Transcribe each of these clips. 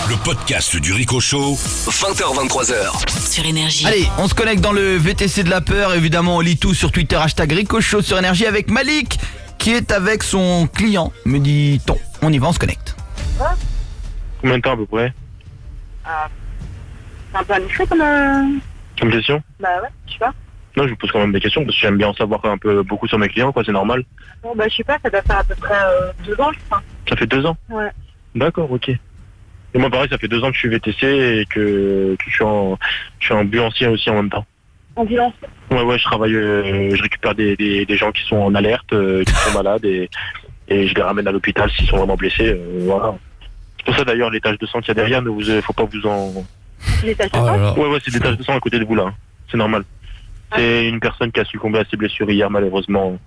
Le podcast du Rico Show, 20h-23h. Sur Énergie. Allez, on se connecte dans le VTC de la peur. Évidemment, on lit tout sur Twitter, #Rico Show sur Énergie avec Malik qui est avec son client, me dit-on. On y va, on se connecte. Combien de temps à peu près? C'est un peu indiscret comme question? Bah ouais, je sais pas. Non, je vous pose quand même des questions parce que j'aime bien en savoir un peu beaucoup sur mes clients, quoi, c'est normal. Bon bah je sais pas, ça doit faire à peu près 2 ans je crois. Ça fait 2 ans? Ouais. D'accord, ok. Et moi pareil, ça fait 2 ans que je suis VTC et que je suis en ambulancier aussi en même temps. Ambulance. Ouais, je travaille, je récupère des gens qui sont en alerte, qui sont malades et je les ramène à l'hôpital s'ils sont vraiment blessés, voilà. C'est pour ça d'ailleurs les taches de sang qu'il y a derrière, faut pas vous en... Les taches de sang. Ouais, c'est des taches de sang à côté de vous là, hein. C'est normal. C'est une personne qui a succombé à ses blessures hier malheureusement.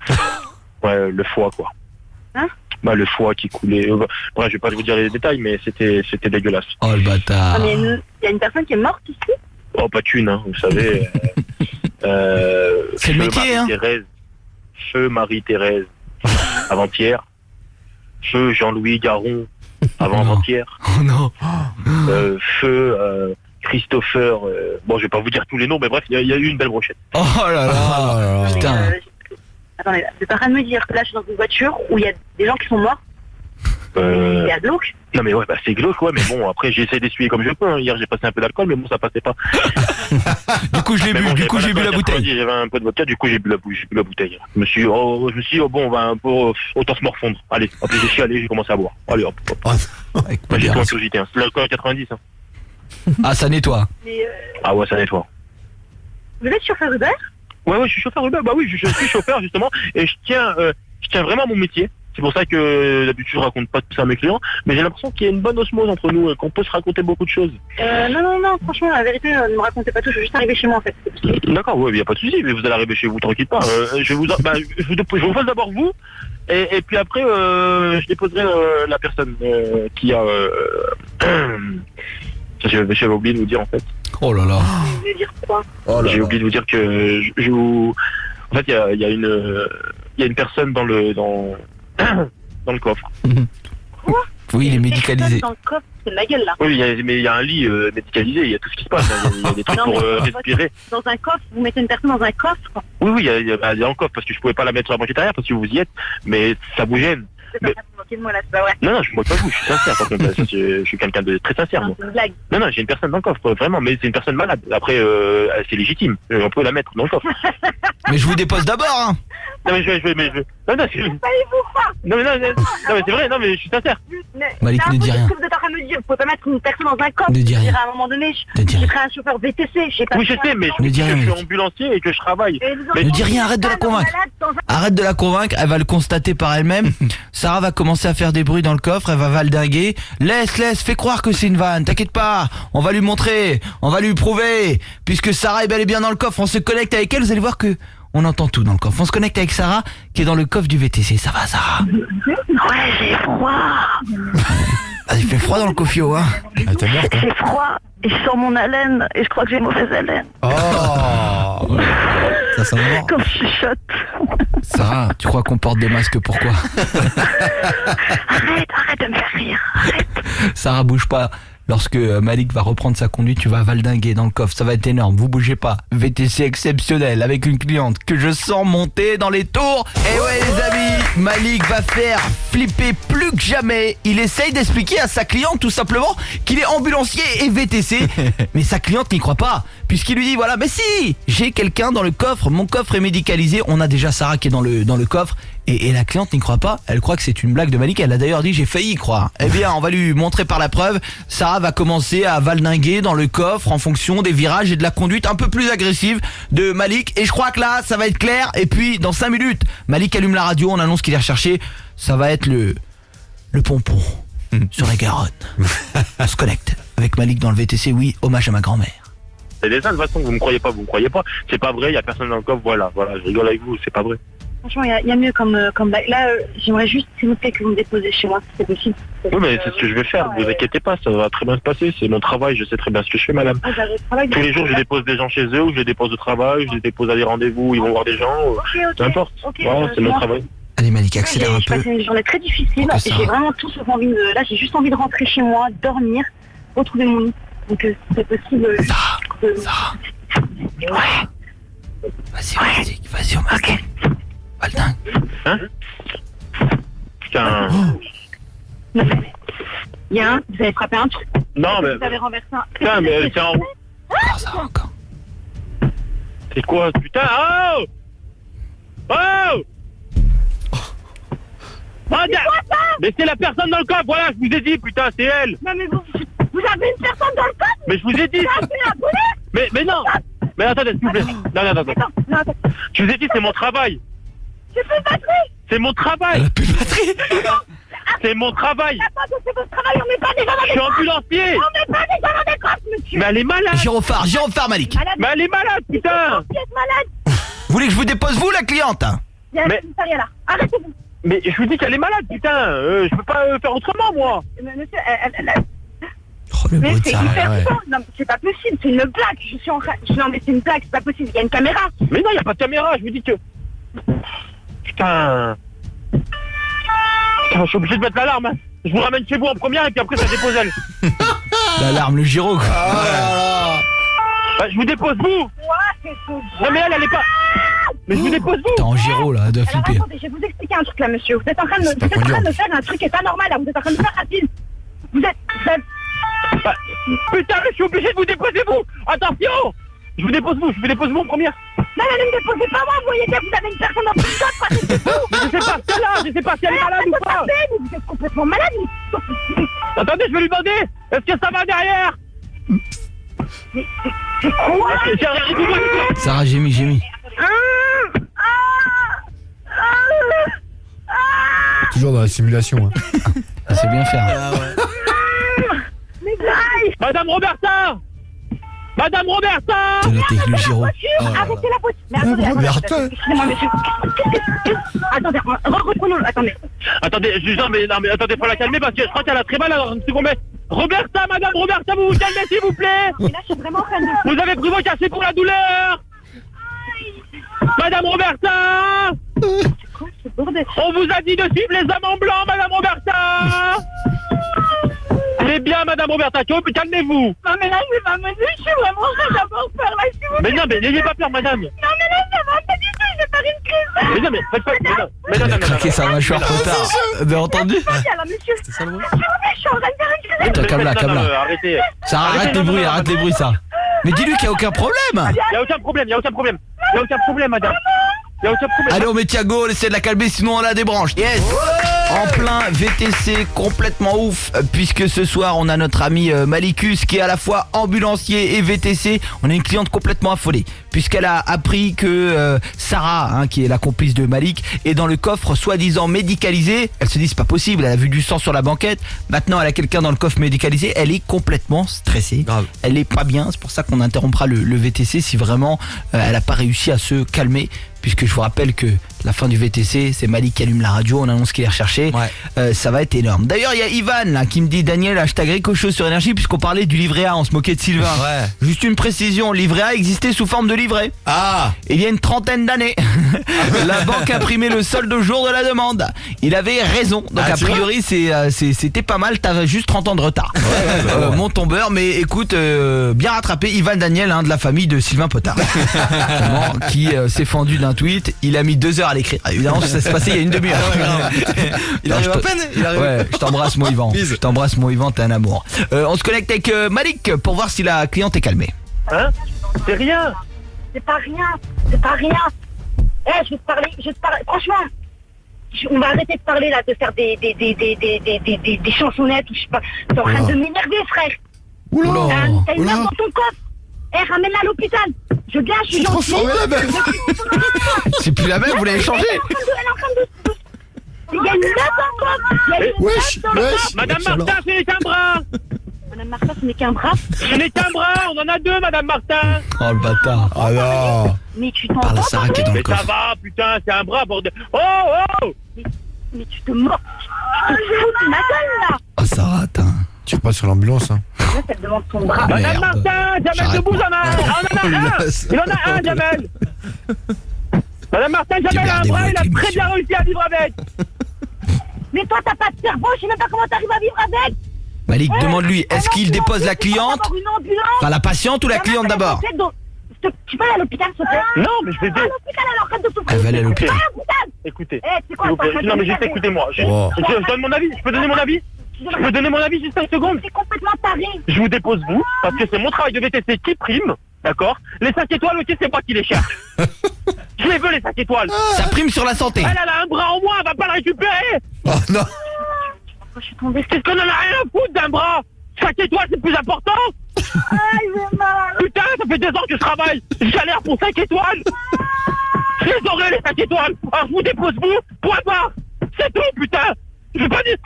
Ouais, le foie quoi. Hein? Bah le foie qui coulait. Bref, je vais pas vous dire les détails, mais c'était dégueulasse. Oh le bâtard. Ah mais il y a une personne qui est morte ici? Oh pas qu'une, hein, vous savez. C'est le métier, hein. Feu Marie-Thérèse, avant-hier. Feu Jean-Louis Garon, avant-hier. Oh non. Feu Christopher, bon je vais pas vous dire tous les noms, mais bref, il y a eu une belle brochette. Oh là là. Mais, Putain. attendez, vous êtes en train de me dire que là je suis dans une voiture où il y a des gens qui sont morts? Il y a glauque? Non mais ouais, bah c'est glauque, ouais, mais bon, après j'essaie d'essuyer comme je peux, hein. Hier j'ai passé un peu d'alcool, mais bon ça passait pas. Du coup, je l'ai bu, j'ai bu la bouteille. J'avais un peu de vodka, du coup j'ai bu la bouteille. Je me suis dit, bon, on va un peu, autant se morfondre. Allez, hop, j'y suis allé, j'ai commencé à boire. Allez, hop. Avec J'ai modération. tout curiosité, hein. C'est l'alcool à 90, hein. Ah, ça nettoie. Mais Ah ouais, ça nettoie. vous êtes chauffeur Uber? Ouais, je suis chauffeur Uber, bah oui, je suis chauffeur justement, et je tiens vraiment à mon métier. C'est pour ça que d'habitude je raconte pas tout ça à mes clients, mais j'ai l'impression qu'il y a une bonne osmose entre nous, qu'on peut se raconter beaucoup de choses. Non, franchement, la vérité, ne me racontez pas tout, je suis juste arrivé chez moi en fait. D'accord, ouais, y a pas de souci, mais vous allez arriver chez vous, tranquille pas. Je vous pose d'abord vous, et puis après je déposerai la personne qui a... J'avais oublié de vous dire en fait. Oh là là. Vous voulez dire quoi? J'ai oublié de vous dire que je vous... En fait, il y a une personne dans le coffre. Oui, il est médicalisé. Dans le coffre, c'est de la gueule là. Oui, mais il y a un lit médicalisé, il y a tout ce qui se passe. Il y a des trucs Non, pour mais respirer. Dans un coffre, vous mettez une personne dans un coffre? Oui, il y a un coffre parce que je pouvais pas la mettre sur la banquette arrière parce que vous y êtes, mais ça vous gêne. C'est pas vous moquer de moi là, c'est pas vrai. Non, je me moque pas de vous, je suis sincère. Par contre, je suis quelqu'un de très sincère. Non, Moi. c'est une blague. Non, j'ai une personne dans le coffre, vraiment, mais c'est une personne malade. Après, c'est légitime, on peut la mettre dans le coffre. Mais je vous dépose d'abord, hein. Non, mais non, Allez-vous croire? mais c'est vrai, non, mais je suis sincère. Malik, ne dis rien. Vous êtes en train de me dire, vous pouvez pas mettre une personne dans un coffre. Ne dis rien. À un moment donné, Ne dis je rien. serai un chauffeur VTC, je sais pas. Oui, je sais, mais Ne je dis rien, suis Malik. ambulancier et que je travaille. Ne dis rien, arrête de la convaincre. Arrête de la convaincre, elle va le constater par elle-même. Sarah va commencer à faire des bruits dans le coffre, elle va valdinguer. Laisse, fais croire que c'est une vanne, t'inquiète pas. On va lui montrer, on va lui prouver. Puisque Sarah est bel et bien dans le coffre, on se connecte avec elle, vous allez voir que on entend tout dans le coffre. On se connecte avec Sarah qui est dans le coffre du VTC. Ça va, Sarah? Ouais, j'ai froid. Ah, il fait froid dans le cofio, hein. Ah, t'es morte, hein. J'ai froid. Et je sens mon haleine et je crois que j'ai mauvaise haleine. Oh. Ça sent mort. Quand je chuchote. Sarah, tu crois qu'on porte des masques pourquoi? Arrête de me faire rire. Sarah, bouge pas. Lorsque Malik va reprendre sa conduite, tu vas valdinguer dans le coffre, ça va être énorme, vous bougez pas. VTC exceptionnel avec une cliente que je sens monter dans les tours. Et ouais les amis, Malik va faire flipper plus que jamais. Il essaye d'expliquer à sa cliente tout simplement qu'il est ambulancier et VTC. Mais sa cliente n'y croit pas, puisqu'il lui dit voilà, mais si, j'ai quelqu'un dans le coffre, mon coffre est médicalisé. On a déjà Sarah qui est dans le coffre. Et la cliente n'y croit pas, elle croit que c'est une blague de Malik, elle a d'ailleurs dit j'ai failli y croire. Eh bien on va lui montrer par la preuve. Sarah va commencer à valdinguer dans le coffre en fonction des virages et de la conduite un peu plus agressive de Malik. Et je crois que là ça va être clair. Et puis dans 5 minutes Malik allume la radio, on annonce qu'il est recherché. Ça va être le pompon sur la Garonne. On se connecte avec Malik dans le VTC, oui, hommage à ma grand-mère. C'est des ça de toute façon, vous me croyez pas. C'est pas vrai, il y a personne dans le coffre, voilà, je rigole avec vous, c'est pas vrai. Franchement, il y a mieux comme blague. Là, j'aimerais juste, s'il vous plaît, que vous me déposez chez moi, si c'est possible. Oui, mais c'est ce que je vais faire, vous inquiétez pas, ça va très bien se passer, c'est mon travail, je sais très bien ce que je fais, madame. Tous les jours, je dépose des gens chez eux, ou je les dépose au travail, je les dépose à des rendez-vous, ils vont voir des gens, peu importe. Voilà, c'est mon travail. Allez Malik, accélère un J'ai peu. passé une journée très difficile, Pourquoi ça j'ai vraiment tout sauf envie de... Là, j'ai juste envie de rentrer chez moi, dormir. retrouver mon lit. Donc, c'est possible. Sarah. Ouais. Vas-y, on marque. Valdingue. Hein? Putain. Il y a un, vous avez frappé un truc. Non, mais. Vous avez renversé un. Putain, mais c'est en. Encore, Sarah, encore. C'est quoi, putain? Oh! Oh! Mais c'est la personne dans le coffre, voilà, je vous ai dit, putain, c'est elle. Non, mais vous avez une personne dans le coffre? Mais je vous ai dit. Mais non. Mais attendez, s'il vous plaît. Non. Attends. Je vous ai dit, c'est mon travail. J'ai plus de batterie. C'est mon travail. Elle a plus de batterie. C'est mon travail. C'est votre travail, on met pas des gens dans Je des suis coffres. ambulancier. On met pas des gens dans des coffres, monsieur. Mais elle est malade. Gyrophare, Malik. Malade. Mais elle est malade, putain. Vous êtes malade. Vous voulez que je vous dépose, vous, la cliente? Il y a Mais- une commissariat là. Arrêtez-vous. Mais je vous dis qu'elle est malade, putain. Je peux pas faire autrement, moi. Mais monsieur, elle Oh, le mais bruit de c'est Sarah. hyper Ouais. fort. Non, mais c'est pas possible, c'est une blague. Je suis en train. Non, mais c'est une blague, c'est pas possible. Il y a une caméra. Mais non, il a pas de caméra, je vous dis que. Putain. Putain, je suis obligé de mettre l'alarme. Hein. Je vous ramène chez vous en première et puis après ça dépose elle. L'alarme, le gyro, quoi. Bah, je vous dépose vous. Ouais, c'est tout. Non mais elle est pas. Mais je vous dépose vous. T'es en gyro, là, elle doit Alors flipper. attendez, je vais vous expliquer un truc là, monsieur. Vous êtes en train de me faire un truc qui est pas normal là. Vous êtes en train de me faire rapide. Vous êtes. Bah, putain, mais je suis obligé de vous déposer vous. Attention. Je vous dépose vous en première. Non, ne me déposez pas moi. Vous voyez bien que vous avez une personne dans le coffre. Mais je sais pas ce qu'elle a, je sais pas si elle est malade ou pas. Vous êtes complètement malade. Attendez, je vais lui demander. Est-ce que ça va derrière? C'est quoi? J'ai rien dit. Sarah, j'ai mis. Toujours dans la simulation. Hein. Ah, c'est bien faire. Mais aïe. Madame Roberta. C'est la technique, le gyro. Arrêtez la voiture. Mais attendez, excusez-moi, monsieur. Attendez, reprenons-le. Attendez, mais attendez, faut la calmer parce que je crois qu'elle a très mal alors une seconde. Roberta, madame Roberta, vous vous calmez s'il vous plaît. Mais là, je suis vraiment en train de... Vous avez pris vos cachets pour la douleur. Madame Roberta. C'est quoi ce bordel? On vous a dit de suivre les amants blancs, madame Roberta. C'est bien, madame Roberta, calmez-vous. Non, mais là, je vais pas me dire, je suis vraiment en train d'avoir peur, là, s'il vous plaît. Mais non, mais n'ayez pas peur, madame. Non, mais là, ça va pas du tout, je vais faire une crise. Mais non, mais faites pas... Elle a craqué sa mâchoire trop tard. Vous avez entendu? Alors, monsieur, s'il vous plaît, je suis en train de faire une crise. Attends, calme-la. Arrêtez. Sarah, arrête les bruits, ça. Mais dis-lui qu'il n'y a aucun problème. Il n'y a aucun problème, madame. Il n'y a aucun problème. Allez, on met Thiago, on essaie de la calmer, sinon on la débranche. Yes. En plein VTC, complètement ouf, puisque ce soir on a notre ami Malicus qui est à la fois ambulancier et VTC. On a une cliente complètement affolée, puisqu'elle a appris que Sarah, qui est la complice de Malik, est dans le coffre soi-disant médicalisé. Elle se dit c'est pas possible, elle a vu du sang sur la banquette. Maintenant elle a quelqu'un dans le coffre médicalisé, elle est complètement stressée. Grave. Elle est pas bien, c'est pour ça qu'on interrompra le VTC si vraiment elle a pas réussi à se calmer. Puisque je vous rappelle que la fin du VTC, c'est Malik qui allume la radio, on annonce qu'il est recherché. Ouais. Ça va être énorme. D'ailleurs, il y a Ivan là qui me dit Daniel, hashtag Ricochot sur Énergie, puisqu'on parlait du livret A, on se moquait de Sylvain. Ouais. Juste une précision, le livret A existait sous forme de livret. Ah. Il y a une trentaine d'années. La banque imprimait le solde au jour de la demande. Il avait raison. Donc a priori, c'était pas mal, t'avais juste 30 ans de retard. Mon tombeur, mais écoute, bien rattrapé. Ivan Daniel, de la famille de Sylvain Potard. Vraiment, qui s'est fendu d'un tweet. Il a mis 2 heures à l'écrire. Évidemment, ça s'est passé il y a une demi-heure. Il arrive à peine. Ouais, je t'embrasse mon Yvan. Bise. Je t'embrasse mon Yvan, t'es un amour. On se connecte avec Malik pour voir si la cliente est calmée. Hein? C'est rien. C'est pas rien. Je vais te parler. Franchement, on va arrêter de parler là, de faire des chansonnettes ou je sais pas. T'es en train de m'énerver, frère. T'as une meuf dans ton coffre. Ramène-la à l'hôpital. Je viens, je suis gentil. C'est plus la même, vous l'avez changé. Elle est en train de... Il y a une meuf dans le coffre. Wesh. Madame Martin, ce n'est qu'un bras. Madame Martin, ce n'est qu'un bras. Ce n'est qu'un bras, on en a 2, madame Martin. Oh le bâtard. Ah non. Mais tu t'en Par la vas, Sarah qui est dans le Mais ça coffre. va, putain, c'est un bras, bordel. Oh. mais tu te mords. Tu te fous de ma gueule là. Oh Sarah, attends. Tu repars sur l'ambulance. Hein. Là, elle demande ton bras. Ah, Madame merde. Martin, Jamel J'arrête debout, pas. on en a un. Il en a un, Jamel. Madame Martin, Jamel a un Débardez-vous bras, il a avec très l'émission. bien réussi à vivre avec. Mais toi, t'as pas de cerveau, je sais même pas comment t'arrives à vivre avec. Malik, demande-lui, est-ce qu'il dépose la cliente, Une ambulance. enfin la patiente ou la cliente d'abord? Tu peux aller à l'hôpital, s'il te plaît? Non, mais je vais À l'hôpital, alors, arrête de souffrir. Elle va aller à l'hôpital. Va à l'hôpital. Écoutez. C'est quoi s'il vous ça? plaît. Non, mais juste écoutez-moi. Wow. Je donne mon avis. Je peux donner mon avis? Je peux donner mon avis juste 5 secondes? C'est complètement taré. Je vous dépose vous, parce que c'est mon travail de VTC qui prime, d'accord? Les 5 étoiles, ok, c'est moi qui les cherche. Je les veux, les 5 étoiles. Ça prime sur la santé. Elle a un bras en moins, elle va pas le récupérer. Oh non. Je suis tombée. Qu'est-ce qu'on en a rien à foutre d'un bras? 5 étoiles, c'est plus important. Aïe, j'ai mal. Putain, ça fait 2 ans que je travaille. Je galère pour 5 étoiles. Je les aurai, les 5 étoiles. Alors je vous dépose vous, point barre. C'est tout, putain. Je veux pas dire...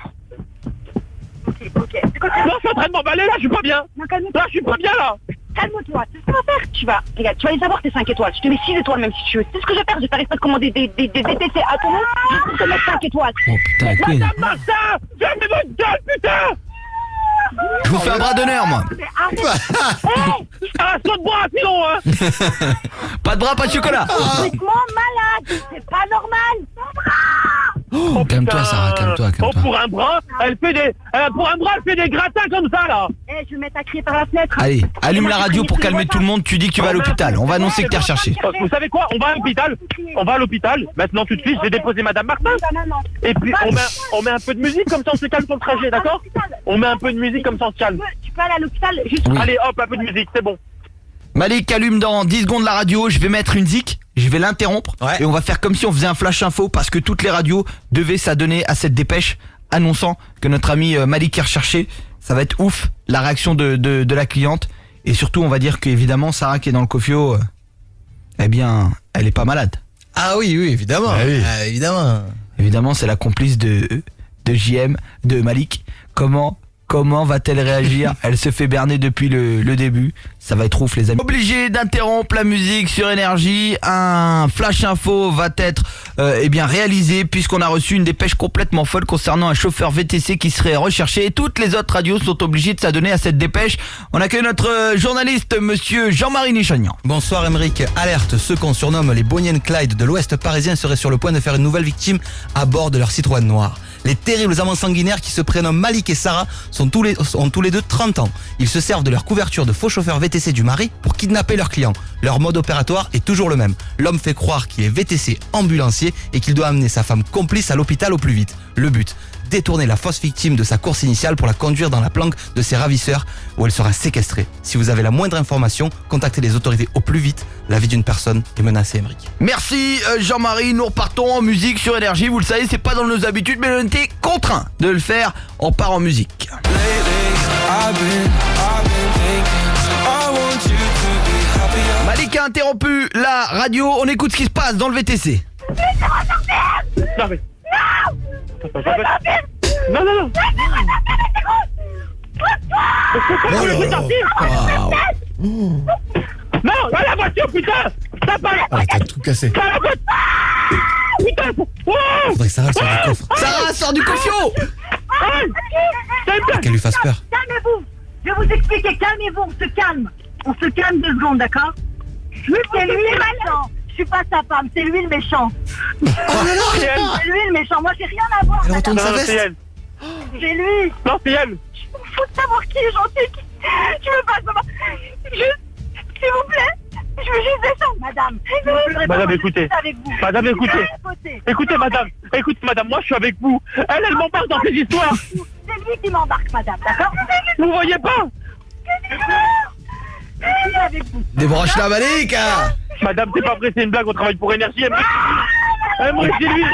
Ok. C'est quoi ça? Non, je suis en train de m'emballer, là, je suis pas bien. Non, calme-toi. Là, je suis pas bien, là. Calme-toi. Tu sais ce qu'on va faire? Regarde, tu vas les avoir tes 5 étoiles. Je te mets 6 étoiles même si tu veux. C'est ce que je vais faire. Je vais faire exprès de commander des VTC à ton nom. Je vais te mettre 5 étoiles. Oh putain, Queen. Madame Martin, fermez votre gueule, putain. Je vous fais un bras d'honneur, moi. Mais arrête. Hey, Ah, saute de bras, sinon, hein. Pas de bras, pas de chocolat. complètement malade. C'est pas normal. Oh, calme-toi, putain. Sarah, calme-toi, Oh, calme-toi. pour un bras, elle fait des gratins comme ça, là. Je vais mettre à crier par la fenêtre. Allez, allume la radio pour calmer tout le monde, tu dis que tu vas à l'hôpital. On va annoncer que t'es recherché. Vous savez quoi? On va à l'hôpital. On va à l'hôpital. Maintenant, tout de suite, je vais déposer Madame Martin. Et puis, on met un peu de musique, comme ça, on se calme sur le trajet, d'accord? On met un peu de musique, comme ça, on se calme. Tu peux aller à l'hôpital juste. Oui. Allez, hop, un peu de musique, c'est bon. Malik, allume dans 10 secondes la radio, je vais mettre une zik, je vais l'interrompre Ouais. et on va faire comme si on faisait un flash info parce que toutes les radios devaient s'adonner à cette dépêche annonçant que notre ami Malik est recherché. Ça va être ouf, la réaction de la cliente et surtout on va dire qu'évidemment Sarah qui est dans le cofio, eh bien elle est pas malade. Ah oui, évidemment. Ah oui. Évidemment. Évidemment c'est la complice de JM, de Malik. Comment va-t-elle réagir? Elle se fait berner depuis le début. Ça va être ouf les amis. Obligé d'interrompre la musique sur Énergie. Un flash info va être réalisé puisqu'on a reçu une dépêche complètement folle concernant un chauffeur VTC qui serait recherché. Et toutes les autres radios sont obligées de s'adonner à cette dépêche. On accueille notre journaliste monsieur Jean-Marie Nichagnan. Bonsoir Émeric. Alerte, ceux qu'on surnomme les Bonnie and Clyde de l'Ouest parisien seraient sur le point de faire une nouvelle victime à bord de leur Citroën noir. Les terribles amants sanguinaires qui se prénomment Malik et Sarah ont tous les deux 30 ans. Ils se servent de leur couverture de faux chauffeurs VTC du mari pour kidnapper leurs clients. Leur mode opératoire est toujours le même. L'homme fait croire qu'il est VTC ambulancier et qu'il doit amener sa femme complice à l'hôpital au plus vite. Le but, détourner la fausse victime de sa course initiale pour la conduire dans la planque de ses ravisseurs où elle sera séquestrée. Si vous avez la moindre information, contactez les autorités au plus vite. La vie d'une personne est menacée, Émeric. Merci Jean-Marie, nous repartons en musique sur Énergie. Vous le savez, c'est pas dans nos habitudes, mais on était contraint de le faire. On part en musique. Malik a interrompu la radio. On écoute ce qui se passe dans le VTC. Non, mais... Non. Pourquoi vous laissez sortir? Non, à la voiture, putain. Ça part. Ah, t'as tout cassé. À la voiture. Putain. Oh. Faudrait que Sarah sorte du coffre. Sarah, sort du cofio. Qu'elle lui fasse peur. Calmez-vous. Je vais vous expliquer. Calmez-vous. On se calme. On se calme 2 secondes, d'accord? C'est lui le méchant. Je suis pas sa femme. C'est lui le méchant. C'est lui le méchant. Moi, j'ai rien à voir. Elle madame. retourne sa Non, veste. c'est elle. C'est lui. Non, c'est elle. Je m'en fous de savoir qui est gentil. Je veux pas savoir. S'il vous plaît. Je veux juste descendre, madame. Madame, écoutez. Madame, écoutez. Écoutez, madame, moi, je suis avec vous. Elle m'embarque dans ces histoires. C'est lui qui m'embarque, madame, d'accord? Vous voyez pas? Je suis avec vous. Débranche la Malik. Madame, c'est pas vrai, c'est une blague, on travaille pour Énergie. Émeric, dis-lui.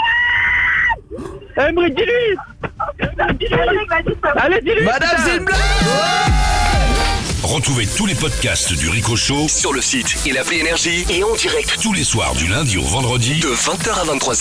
Émeric, dis-lui. Allez, dis-lui. Madame, c'est une blague. Retrouvez tous les podcasts du Rico Show sur le site et l'appli Énergie et en direct tous les soirs du lundi au vendredi de 20h à 23h.